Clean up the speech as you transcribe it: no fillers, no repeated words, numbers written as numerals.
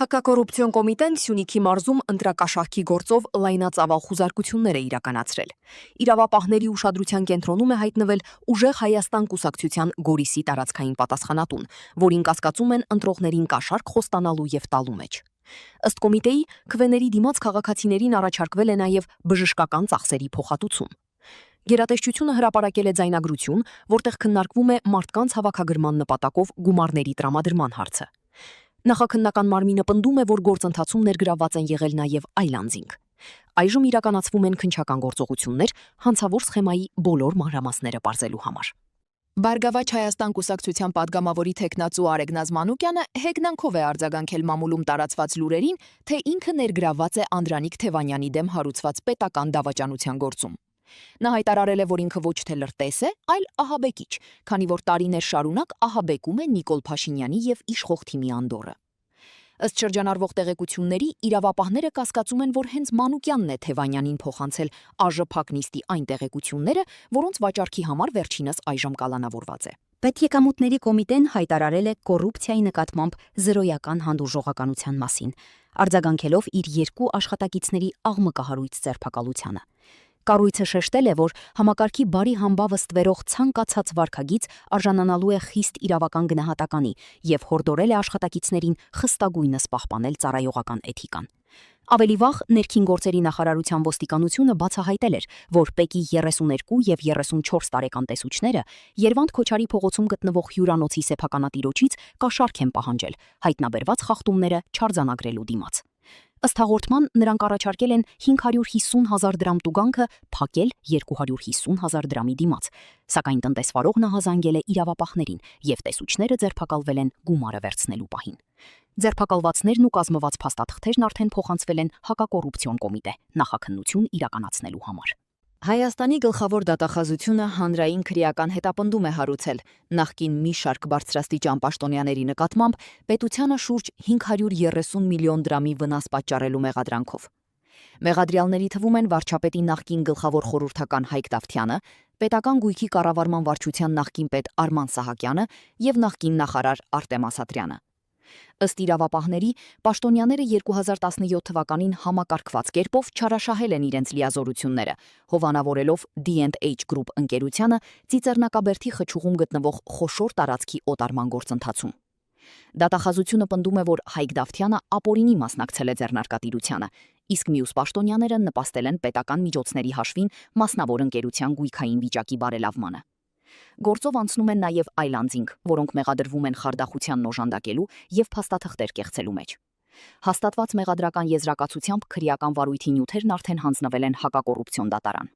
Հակակոռուպցիոն կոմիտեն Սյունիքի մարզում ընտրակաշահքի գործով լայնածավալ խուզարկություններ է իրականացրել։ Իրավապահների ուշադրության կենտրոնում է հայտնվել Ուժեղ Հայաստան կուսակցության Գորիսի տարածքային պատասխանատուն, որին կասկածում են ընտրողներին կաշառք խոստանալու եւ տալու մեջ։ Ըստ կոմիտեի, քվեների դիմաց քաղաքացիներին առաջարկվել է նաեւ բժշկական ծախսերի փոխհատուցում։ Գերատեսչությունը հրապարակել է ձայնագրություն, որտեղ քննարկվում է մարդկանց հավաքագրման նպատակով գումարների տրամադրման հարցը։ Նախաքննական մարմինը պնդում է, որ գործընթացում ներգրավված են եղել նաև այլ անձինք։ Այժմ իրականացվում են քննչական գործողություններ հանցավոր սխեմայի բոլոր մանրամասները պարզելու համար։ Բարգավաճ Հայաստան կուսակցության падգամավորի թեկնածու Արեգ Նազմանուկյանը հեգնանքով է արձագանքել մամուլում տարածված լուրերին, թե ինքը ներգրավված է Անդրանիկ Թևանյանի դեմ հարուցված պետական դավաճանության գործում։ Նա հայտարարել է, որ ինքը ոչ թե լրտես է, այլ ահաբեկիչ, քանի որ տարիներ շարունակ ահաբեկում է Նիկոլ Փաշինյանի եւ իշխող թիմի անդորը։ Ըստ շրջանառվող տեղեկությունների, իրավապահները կասկածում են, որ հենց Մանուկյանն է Թևանյանին փոխանցել ԱԺ-փակնիստի այն տեղեկությունները, որոնց վաճառքի համար վերջինս այժմ կալանավորված է։ Պետեկամուտների կոմիտեն հայտարարել է կոռուպցիայի նկատմամբ զրոյական հանդուրժողականության մասին, արձագանքելով իր երկու աշխատակիցների աղմկահարույց ձերբակալությանը։ Կառույցը շեշտել է, որ համակարգի բարի համբավը ստվերող ցանկացած վարքագիծ արժանանալու է խիստ իրավական գնահատականի եւ հորդորել է աշխատակիցներին խստագույնս պահպանել ծառայողական էթիկան։ Ավելի վաղ ներքին գործերի նախարարության ոստիկանությունը բացահայտել էր, որ Պեկի 32 եւ 34 տարեկան տեսուչները Երվանդ Քոչարի փողոցում գտնվող հյուրանոցի սեփականատիրոջից կաշառք են պահանջել հայտնաբերված խախտումները չարձանագրելու դիմաց։ Ըստ հաղորդման նրանք առաջարկել են 550,000 դրամ տուգանքը փակել 250,000 դրամի դիմաց, սակայն տնտեսվարողն հազանգել է իրավապահներին եւ տեսուչները ձերբակալվել են գումարը վերցնելու պահին։ Ձերբակալվածներն ու կազմված փաստաթղթերն արդեն փոխանցվել են հակակոռուպցիոն կոմիտե նախաքննություն իրականացնելու համար։ Հայաստանի գլխավոր դատախազությունը հանրային քրեական հետապնդում է հարուցել նախկին մի շարք բարձրաստիճան պաշտոնյաների նկատմամբ պետությանը շուրջ 530 միլիոն դրամի վնաս պատճառելու մեղադրանքով։ Մեղադրյալների թվում են վարչապետի նախկին գլխավոր խորհրդական Հայկ Դավթյանը, պետական գույքի կառավարման վարչության նախկին պետ Արման Սահակյանը եւ նախկին նախարար Արտեմ Ասատրյանը։ Ըստ իրավապահների, պաշտոնյաները 2017 թվականին համակարգված կերպով չարաշահել են իրենց լիազորությունները, հովանավորելով D&H Group ընկերությանը Ծիծեռնակաբերդի խճուղում գտնվող խոշոր տարածքի օտարման գործընթացում։ Դատախազությունը պնդում է, որ Հայկ Դավթյանը ապօրինի մասնակցել է ձեռնարկատիրությանը, իսկ մյուս պաշտոնյաները նպաստել են պետական միջոցների հաշվին մասնավոր ընկերության գույքային վիճակի բարելավմանը։ Գործով անցնում են նաև այլ անձինք, որոնք մեղադրվում են խարդախությանն օժանդակելու եւ փաստաթղթեր կեղծելու մեջ։ Հաստատված մեղադրական եզրակացությամբ քրեական վարույթի նյութերն արդեն հանձնվել են հակակոռուպցիոն դատարան։